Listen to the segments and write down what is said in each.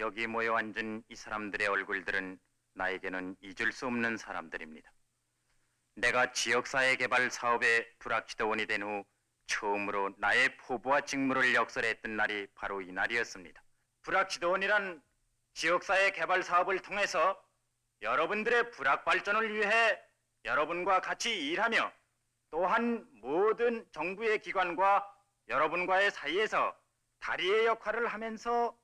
여기 모여 앉은 이 사람들의 얼굴들은 나에게는 잊을 수 없는 사람들입니다. 내가 지역사회 개발 사업의 불합치도원이 된 후 처음으로 나의 포부와 직무를 역설했던 날이 바로 이 날이었습니다. 불합치도원이란 지역사회 개발 사업을 통해서 여러분들의 불악 발전을 위해 여러분과 같이 일하며 또한 모든 정부의 기관과 여러분과의 사이에서 다리의 역할을 하면서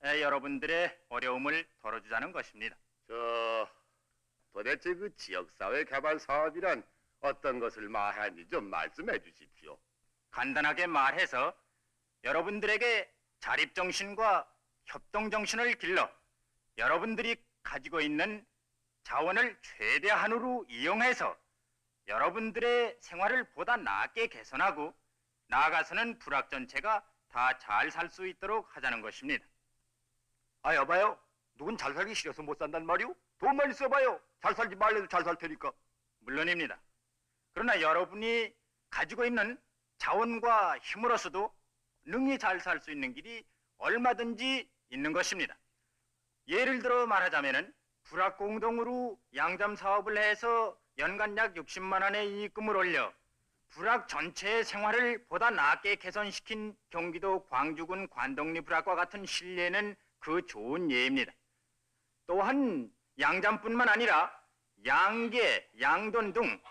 여러분들의 어려움을 덜어주자는 것입니다. 도대체 그 지역사회 개발 사업이란 어떤 것을 말하는지 좀 말씀해 주십시오. 간단하게 말해서 여러분들에게 자립정신과 협동정신을 길러 여러분들이 가지고 있는 자원을 최대한으로 이용해서 여러분들의 생활을 보다 나게 개선하고 나아가서는 불악 전체가 다 잘 살 수 있도록 하자는 것입니다. 아, 여봐요. 누군 잘 살기 싫어서 못 산단 말이오? 돈만 있어봐요. 잘 살지 말래도 잘 살 테니까. 물론입니다. 그러나 여러분이 가지고 있는 자원과 힘으로서도 능히 잘 살 수 있는 길이 얼마든지 있는 것입니다. 예를 들어 말하자면은 불악 공동으로 양잠 사업을 해서 연간 약 60만 원의 이익금을 올려 불악 전체의 생활을 보다 나게 개선시킨 경기도 광주군 관동리 불악과 같은 신뢰는 그 좋은 예입니다. 또한 양잠뿐만 아니라 양계, 양돈 등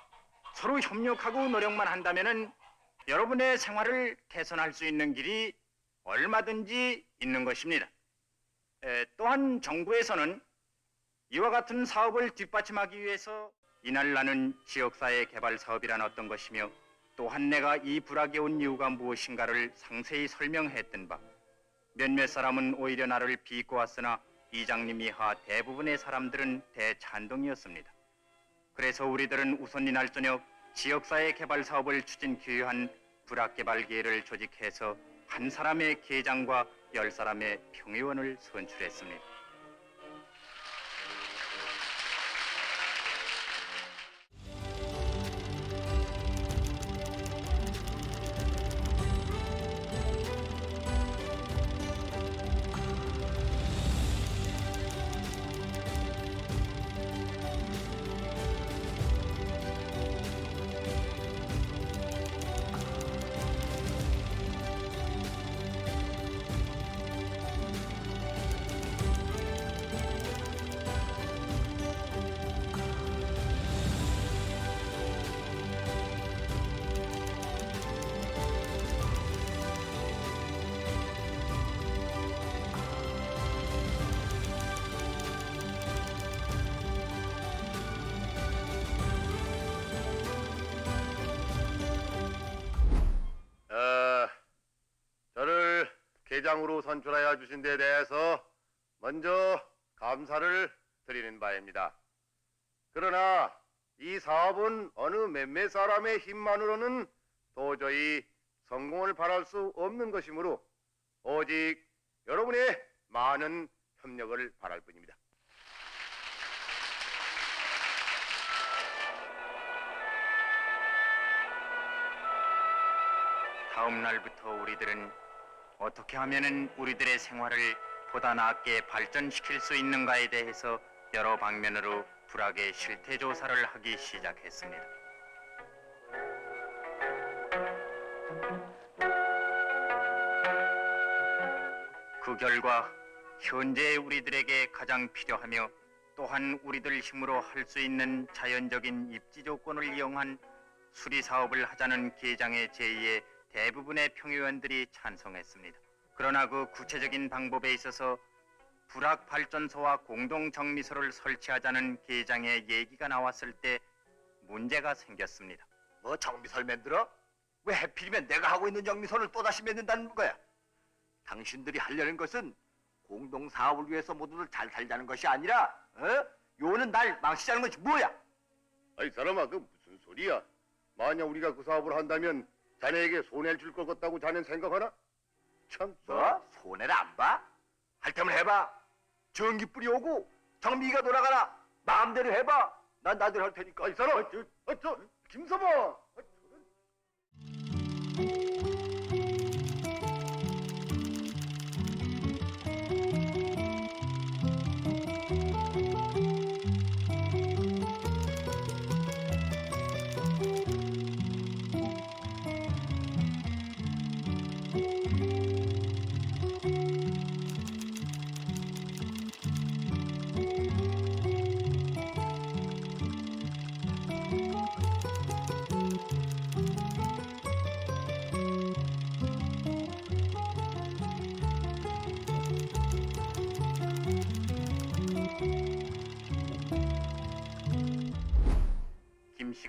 서로 협력하고 노력만 한다면은 여러분의 생활을 개선할 수 있는 길이 얼마든지 있는 것입니다. 또한 정부에서는 이와 같은 사업을 뒷받침하기 위해서 이날 나는 지역사회 개발 사업이란 어떤 것이며 또한 내가 이 불악에 온 이유가 무엇인가를 상세히 설명했던 바 몇몇 사람은 오히려 나를 비꼬 왔으나 이장님 이하 대부분의 사람들은 대찬동이었습니다. 그래서 우리들은 우선 이날 저녁 지역사회 개발 사업을 추진하기 위한 불악개발기회를 조직해서 한 사람의 계장과 10사람의 평의원을 선출했습니다. 저를 계장으로 선출하여 주신 데 대해서 먼저 감사를 드리는 바입니다. 그러나 이 사업은 어느 몇몇 사람의 힘만으로는 도저히 성공을 바랄 수 없는 것이므로 오직 여러분의 많은 협력을 바랄 뿐입니다. 다음 날부터 우리들은 어떻게 하면은 우리들의 생활을 보다 나게 발전시킬 수 있는가에 대해서 여러 방면으로 불악의 실태 조사를 하기 시작했습니다. 그 결과 현재 우리들에게 가장 필요하며 또한 우리들 힘으로 할 수 있는 자연적인 입지 조건을 이용한 수리 사업을 하자는 계장의 제의에 대부분의 평의원들이 찬성했습니다. 그러나 그 구체적인 방법에 있어서 불악 발전소와 공동 정비소를 설치하자는 계장의 얘기가 나왔을 때 문제가 생겼습니다. 뭐 정비소를 만들어? 왜 하필이면 내가 하고 있는 정비소를 또다시 만든다는 거야? 당신들이 하려는 것은 공동사업을 위해서 모두들 잘 살자는 것이 아니라 요는 날 망치자는 것이 뭐야? 아이 사람아, 그 무슨 소리야? 만약 우리가 그 사업을 한다면 자네에게 손해를 줄 것 같다고 자넨 생각하나? 참. 뭐? 손해를 안 봐? 할 테면 해봐. 전기 뿌리 오고 정비가 돌아가라. 마음대로 해봐. 난 나대로 할 테니까. 이 사람, 김서방.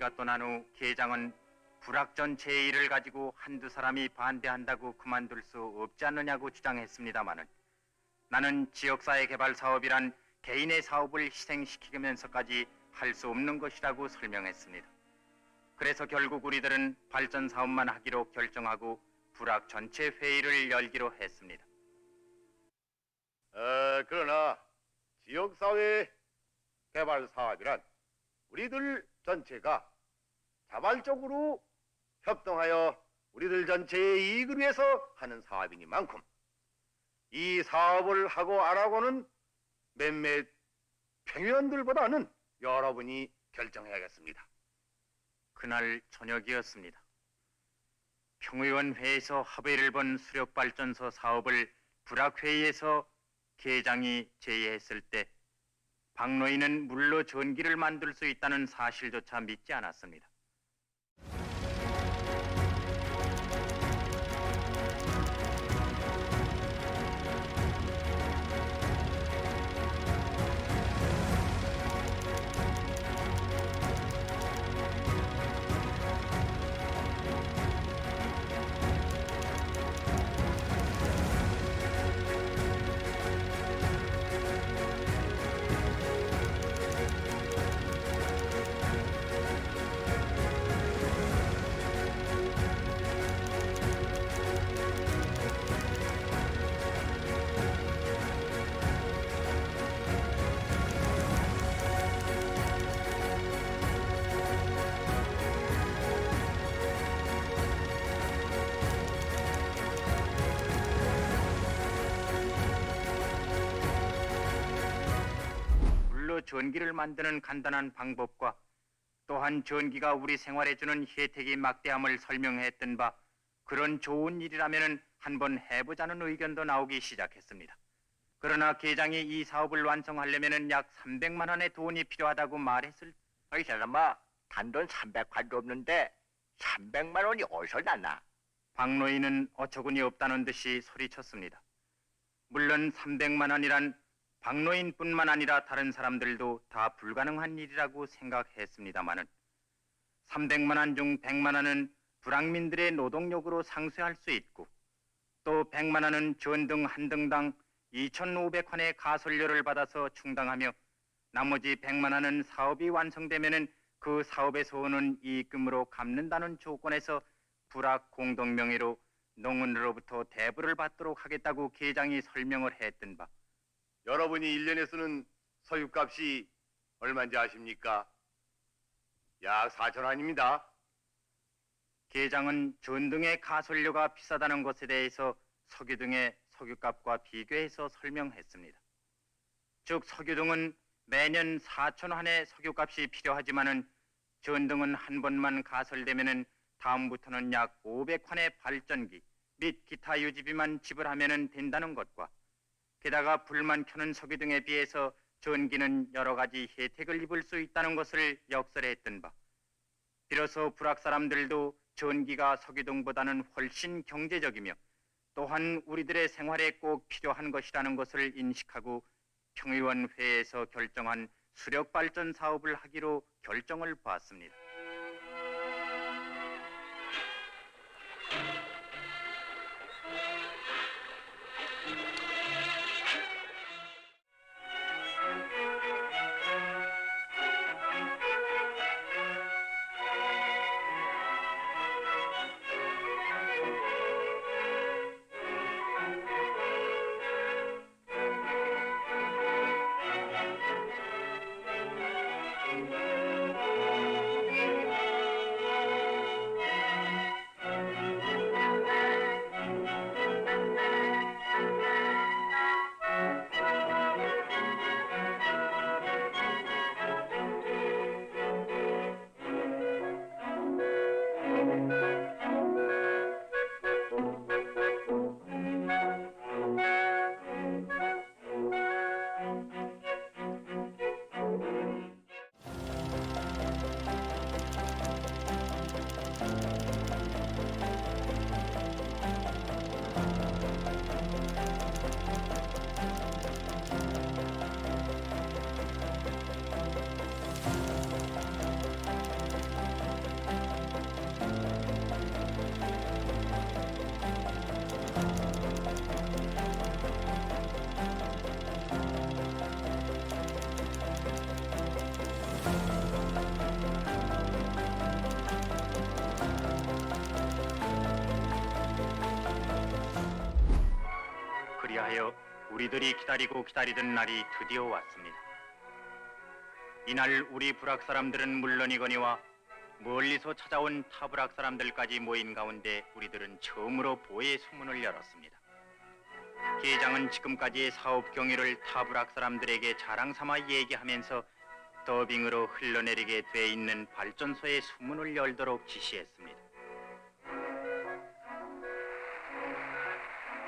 씨가 떠난 후 계장은 불악 전체의 일을 가지고 한두 사람이 반대한다고 그만둘 수 없지 않느냐고 주장했습니다마는 나는 지역사회 개발 사업이란 개인의 사업을 희생시키면서까지 할 수 없는 것이라고 설명했습니다. 그래서 결국 우리들은 발전 사업만 하기로 결정하고 불악 전체 회의를 열기로 했습니다. 그러나 지역사회 개발 사업이란 우리들 전체가 자발적으로 협동하여 우리들 전체의 이익을 위해서 하는 사업이니만큼 이 사업을 하고 안 하고는 몇몇 평의원들보다는 여러분이 결정해야겠습니다. 그날 저녁이었습니다. 평의원회에서 합의를 본 수력발전소 사업을 불악회의에서 계장이 제의했을 때 박노인은 물로 전기를 만들 수 있다는 사실조차 믿지 않았습니다. 물로 전기를 만드는 간단한 방법과 또한 전기가 우리 생활에 주는 혜택이 막대함을 설명했던 바 그런 좋은 일이라면 한번 해보자는 의견도 나오기 시작했습니다. 그러나 계장이 이 사업을 완성하려면 약 300만 원의 돈이 필요하다고 말했을 때 이 사람아, 단돈 300관도 없는데 300만 원이 어디서 났나? 박노인은 어처구니 없다는 듯이 소리쳤습니다. 물론 300만 원이란 박노인뿐만 아니라 다른 사람들도 다 불가능한 일이라고 생각했습니다마는 300만 원 중 100만 원은 불악민들의 노동력으로 상쇄할 수 있고 또 100만 원은 전등 한 등당 2,500환의 가솔료를 받아서 충당하며 나머지 100만 원은 사업이 완성되면은 그 사업에서 오는 이익금으로 갚는다는 조건에서 불악 공동명의로 농민으로부터 대부를 받도록 하겠다고 계장이 설명을 했던 바 여러분이 1년에 쓰는 석유값이 얼마인지 아십니까? 약 4,000원입니다. 계장은 전등의 가솔료가 비싸다는 것에 대해서 석유 등의 석유값과 비교해서 설명했습니다. 즉 석유등은 매년 4,000환의 석유값이 필요하지만은 전등은 한 번만 가설되면은 다음부터는 약 500환의 발전기 및 기타 유지비만 지불하면 된다는 것과 게다가 불만 켜는 석유 등에 비해서 전기는 여러 가지 혜택을 입을 수 있다는 것을 역설했던 바 비로소 불악 사람들도 전기가 석유 등보다는 훨씬 경제적이며 또한 우리들의 생활에 꼭 필요한 것이라는 것을 인식하고 평의원회에서 결정한 수력발전 사업을 하기로 결정을 봤습니다. 우리들이 기다리고 기다리던 날이 드디어 왔습니다. 이날 우리 부락 사람들은 물론이거니와 멀리서 찾아온 타부락 사람들까지 모인 가운데 우리들은 처음으로 보의 소문을 열었습니다. 계장은 지금까지의 사업 경위를 타부락 사람들에게 자랑삼아 얘기하면서 더빙으로 흘러내리게 돼 있는 발전소의 수문을 열도록 지시했습니다.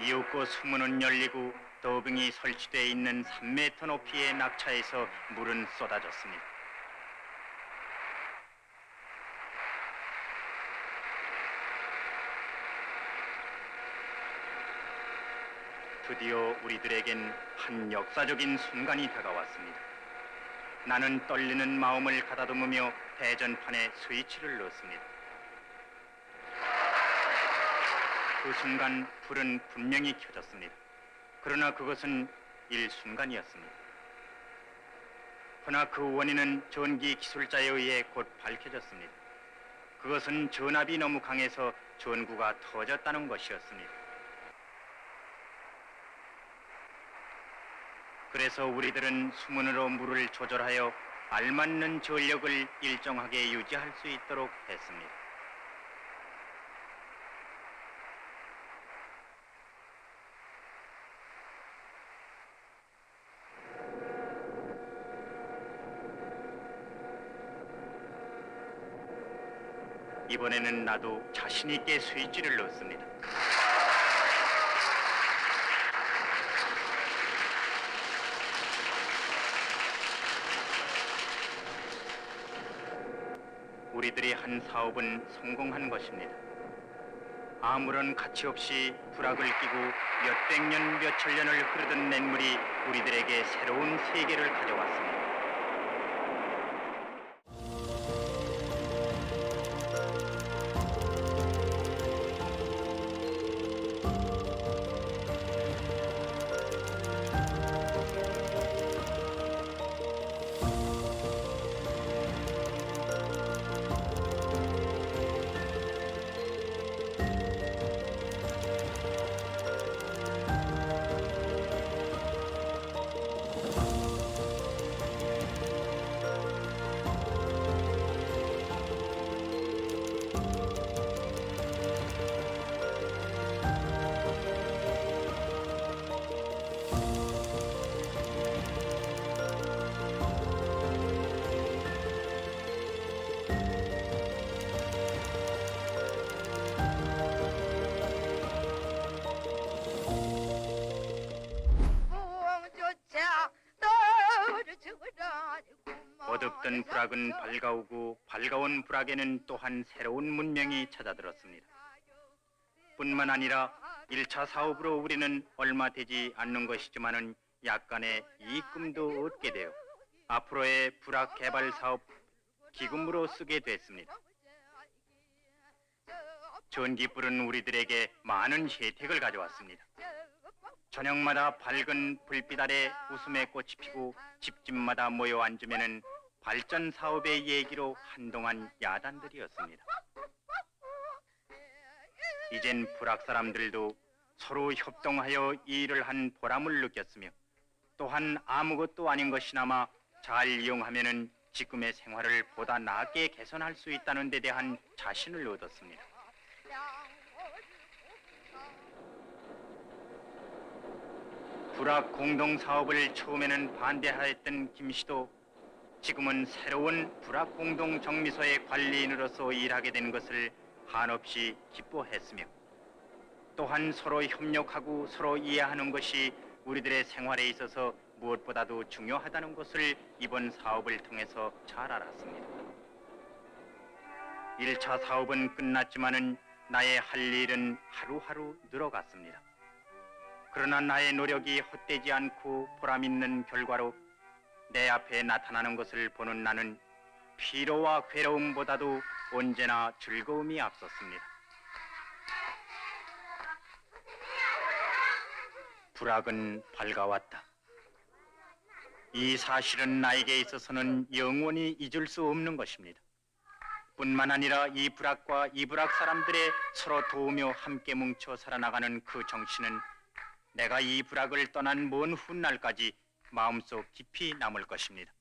이윽고 수문은 열리고 더빙이 설치되어 있는 3m 높이의 낙차에서 물은 쏟아졌습니다. 드디어 우리들에겐 한 역사적인 순간이 다가왔습니다. 나는 떨리는 마음을 가다듬으며 대전판에 스위치를 넣었습니다. 그 순간 불은 분명히 켜졌습니다. 그러나 그것은 일순간이었습니다. 허나 그 원인은 전기 기술자에 의해 곧 밝혀졌습니다. 그것은 전압이 너무 강해서 전구가 터졌다는 것이었습니다. 그래서 우리들은 수문으로 물을 조절하여 알맞는 전력을 일정하게 유지할 수 있도록 했습니다. 이번에는 나도 자신 있게 스위치를 넣었습니다. 우리들이 한 사업은 성공한 것입니다. 아무런 가치 없이 불악을 끼고 몇백 년, 몇천 년을 흐르던 냇물이 우리들에게 새로운 세계를 가져왔습니다. 어둡던 불악은 밝아오고 밝아온 불악에는 또한 새로운 문명이 찾아들었습니다. 뿐만 아니라 1차 사업으로 우리는 얼마 되지 않는 것이지만은 약간의 이익금도 얻게 되어 앞으로의 불악 개발 사업 기금으로 쓰게 됐습니다. 전기불은 우리들에게 많은 혜택을 가져왔습니다. 저녁마다 밝은 불빛 아래 웃음의 꽃이 피고 집집마다 모여 앉으면은 발전 사업의 얘기로 한동안 야단들이었습니다. 이젠 불악 사람들도 서로 협동하여 이 일을 한 보람을 느꼈으며 또한 아무것도 아닌 것이나마 잘 이용하면은 지금의 생활을 보다 나게 개선할 수 있다는 데 대한 자신을 얻었습니다. 불악 공동 사업을 처음에는 반대하였던 김 씨도 지금은 새로운 불악 공동 정미소의 관리인으로서 일하게 된 것을 한없이 기뻐했으며 또한 서로 협력하고 서로 이해하는 것이 우리들의 생활에 있어서 무엇보다도 중요하다는 것을 이번 사업을 통해서 잘 알았습니다. 1차 사업은 끝났지만은 나의 할 일은 하루하루 늘어갔습니다. 그러나 나의 노력이 헛되지 않고 보람있는 결과로 내 앞에 나타나는 것을 보는 나는 피로와 괴로움보다도 언제나 즐거움이 앞섰습니다. 불악은 밝아왔다. 이 사실은 나에게 있어서는 영원히 잊을 수 없는 것입니다. 뿐만 아니라 이 불악과 이 불악 사람들의 서로 도우며 함께 뭉쳐 살아나가는 그 정신은 내가 이 부락을 떠난 먼 훗날까지 마음속 깊이 남을 것입니다.